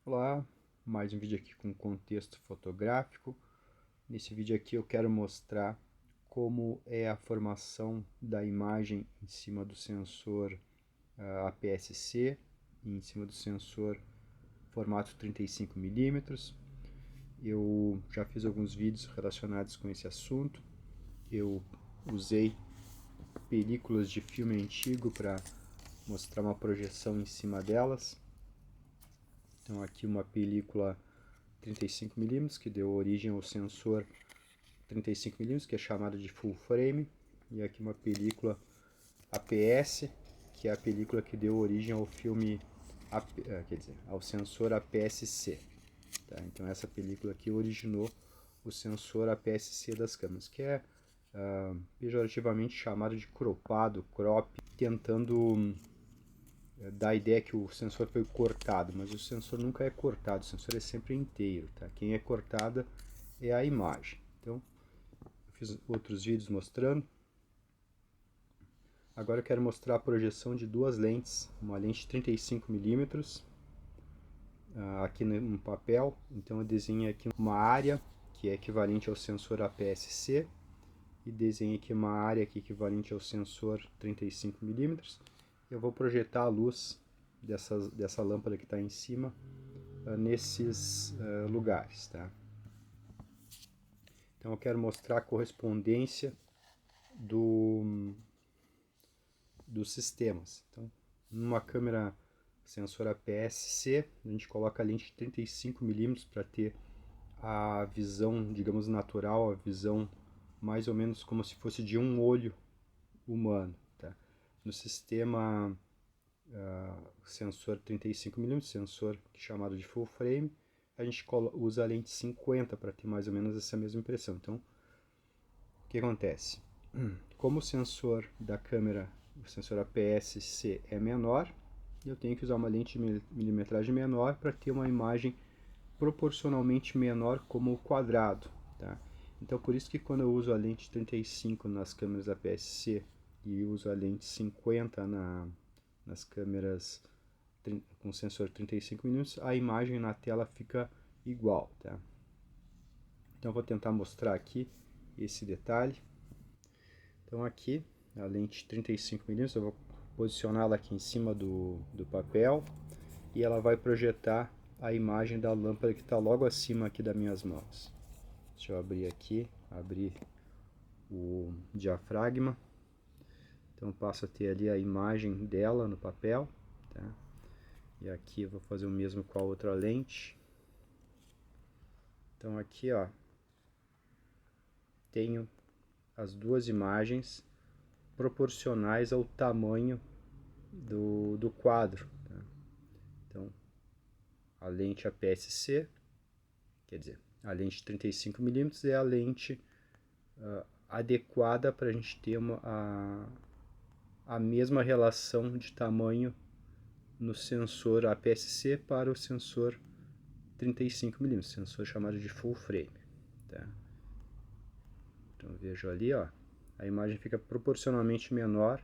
Olá, mais um vídeo aqui com contexto fotográfico. Nesse vídeo aqui eu quero mostrar como é a formação da imagem em cima do sensor APS-C e em cima do sensor formato 35mm. Eu já fiz alguns vídeos relacionados com esse assunto. Eu usei películas de filme antigo para mostrar uma projeção em cima delas. Então aqui uma película 35mm, que deu origem ao sensor 35mm, que é chamado de full frame, e aqui uma película APS, que é a película que deu origem ao filme, ao sensor APS-C. Tá? Então essa película aqui originou o sensor APS-C das câmeras, que é pejorativamente chamado de cropado, crop, tentando dá a ideia que o sensor foi cortado, mas o sensor nunca é cortado, o sensor é sempre inteiro, tá? Quem é cortada é a imagem. Então, eu fiz outros vídeos mostrando. Agora eu quero mostrar a projeção de duas lentes, uma lente 35mm, aqui no papel. Então eu desenho aqui uma área que é equivalente ao sensor APS-C e desenho aqui uma área que é equivalente ao sensor 35mm. Eu vou projetar a luz dessa lâmpada que está em cima nesses lugares, tá? Então eu quero mostrar a correspondência dos sistemas. Então, numa câmera sensor APS-C, a gente coloca a lente de 35mm para ter a visão, digamos, natural, a visão mais ou menos como se fosse de um olho humano. Tá? No sistema sensor 35mm, sensor chamado de full frame, a gente usa a lente 50 para ter mais ou menos essa mesma impressão. Então, o que acontece? Como o sensor da câmera, o sensor APS-C é menor, eu tenho que usar uma lente de milimetragem menor para ter uma imagem proporcionalmente menor como o quadrado. Tá? Então, por isso que quando eu uso a lente 35 nas câmeras APS-C e uso a lente 50 nas câmeras com sensor 35mm, a imagem na tela fica igual. Tá? Então eu vou tentar mostrar aqui esse detalhe. Então aqui a lente 35mm, eu vou posicioná-la aqui em cima do papel e ela vai projetar a imagem da lâmpada que está logo acima aqui das minhas mãos. Deixa eu abrir aqui, abrir o diafragma. Então eu passo a ter ali a imagem dela no papel. Tá? E aqui eu vou fazer o mesmo com a outra lente. Então aqui, ó, tenho as duas imagens proporcionais ao tamanho do quadro. Tá? Então, a lente APS-C, quer dizer, a lente 35mm é a lente adequada para a gente ter a mesma relação de tamanho no sensor APS-C para o sensor 35mm, sensor chamado de full frame. Tá? Então vejo ali, ó, a imagem fica proporcionalmente menor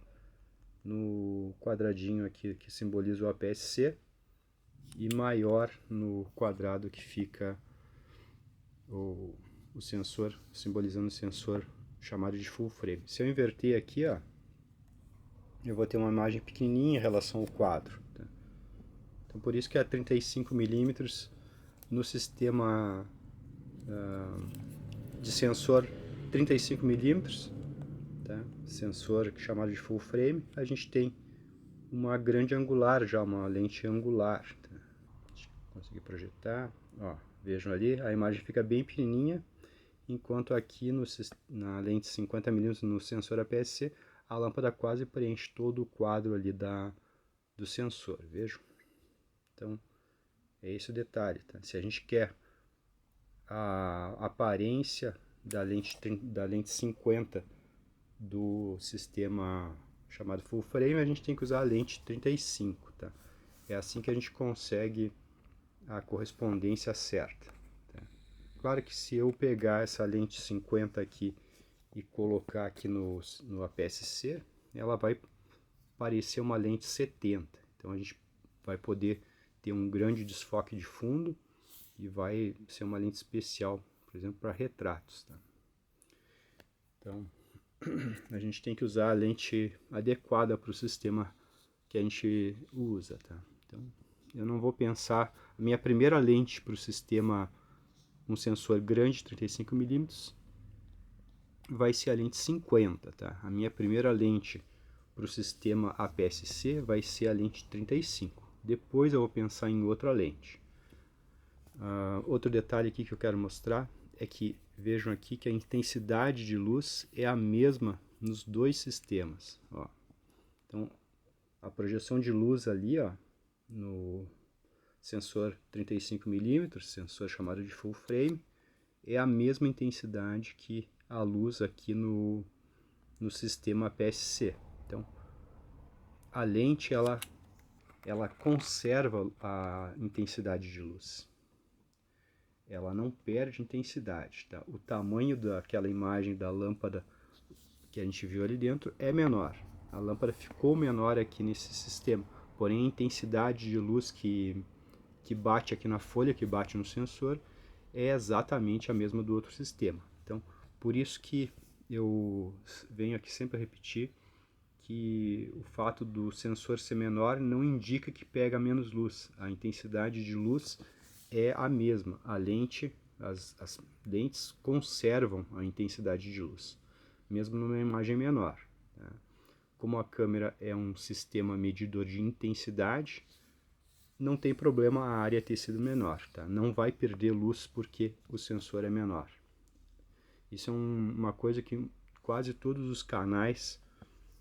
no quadradinho aqui que simboliza o APS-C e maior no quadrado que fica o sensor, simbolizando o sensor chamado de full frame. Se eu inverter aqui, ó, eu vou ter uma imagem pequenininha em relação ao quadro. Tá? Então por isso que é 35mm no sistema de sensor 35mm, tá? Sensor chamado de full frame, a gente tem uma grande angular já, uma lente angular. Tá? Deixa eu conseguir projetar. Ó, vejam ali, a imagem fica bem pequenininha, enquanto aqui na lente 50mm no sensor APS-C, a lâmpada quase preenche todo o quadro ali do sensor, vejam? Então, é esse o detalhe. Tá? Se a gente quer a aparência da lente 50 do sistema chamado full frame, a gente tem que usar a lente 35. Tá? É assim que a gente consegue a correspondência certa. Tá? Claro que se eu pegar essa lente 50 aqui e colocar aqui no APS-C, ela vai parecer uma lente 70. Então a gente vai poder ter um grande desfoque de fundo e vai ser uma lente especial, por exemplo, para retratos, tá? Então, a gente tem que usar a lente adequada para o sistema que a gente usa, tá? Então, eu não vou pensar... A minha primeira lente para o sistema, um sensor grande, 35mm, vai ser a lente 50, tá? A minha primeira lente para o sistema APS-C vai ser a lente 35. Depois eu vou pensar em outra lente. Outro detalhe aqui que eu quero mostrar é que vejam aqui que a intensidade de luz é a mesma nos dois sistemas. Ó. Então, a projeção de luz ali, ó, no sensor 35mm, sensor chamado de full frame, é a mesma intensidade que a luz aqui no sistema APS-C. Então, a lente ela conserva a intensidade de luz. Ela não perde intensidade, tá? O tamanho daquela imagem da lâmpada que a gente viu ali dentro é menor. A lâmpada ficou menor aqui nesse sistema, porém a intensidade de luz que bate aqui na folha, que bate no sensor, é exatamente a mesma do outro sistema. Então, por isso que eu venho aqui sempre a repetir que o fato do sensor ser menor não indica que pega menos luz. A intensidade de luz é a mesma. A lente, as lentes conservam a intensidade de luz, mesmo numa imagem menor. Tá? Como a câmera é um sistema medidor de intensidade, não tem problema a área ter sido menor. Tá? Não vai perder luz porque o sensor é menor. Isso é uma coisa que quase todos os canais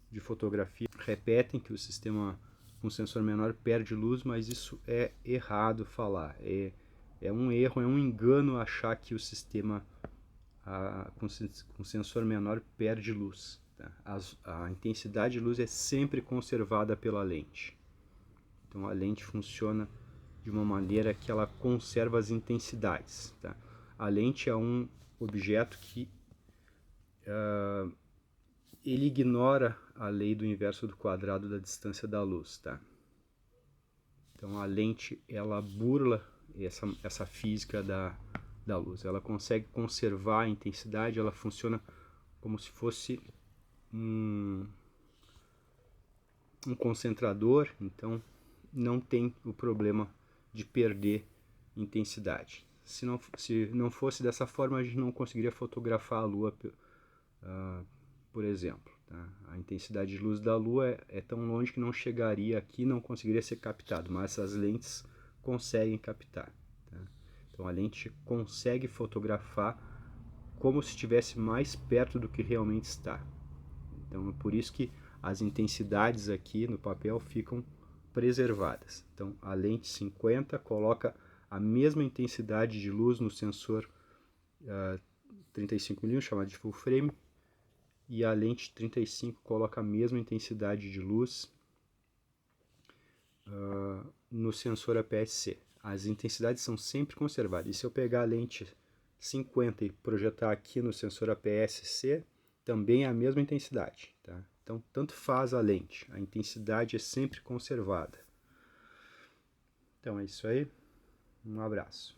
de fotografia repetem, que o sistema com sensor menor perde luz, mas isso é errado falar. É um erro, é um engano achar que o sistema com sensor menor perde luz. Tá? A intensidade de luz é sempre conservada pela lente. Então a lente funciona de uma maneira que ela conserva as intensidades. Tá? A lente é um objeto que ele ignora a lei do inverso do quadrado da distância da luz, tá? Então a lente ela burla essa física da luz. Ela consegue conservar a intensidade, ela funciona como se fosse um concentrador, então não tem o problema de perder intensidade. Se não fosse dessa forma, a gente não conseguiria fotografar a Lua, por exemplo. Tá? A intensidade de luz da Lua é tão longe que não chegaria aqui, não conseguiria ser captado, mas as lentes conseguem captar. Tá? Então a lente consegue fotografar como se estivesse mais perto do que realmente está. Então é por isso que as intensidades aqui no papel ficam preservadas. Então a lente 50 coloca a mesma intensidade de luz no sensor 35mm, chamado de full frame, e a lente 35 coloca a mesma intensidade de luz no sensor APS-C. As intensidades são sempre conservadas. E se eu pegar a lente 50 e projetar aqui no sensor APS-C, também é a mesma intensidade. Tá? Então, tanto faz a lente, a intensidade é sempre conservada. Então é isso aí, um abraço.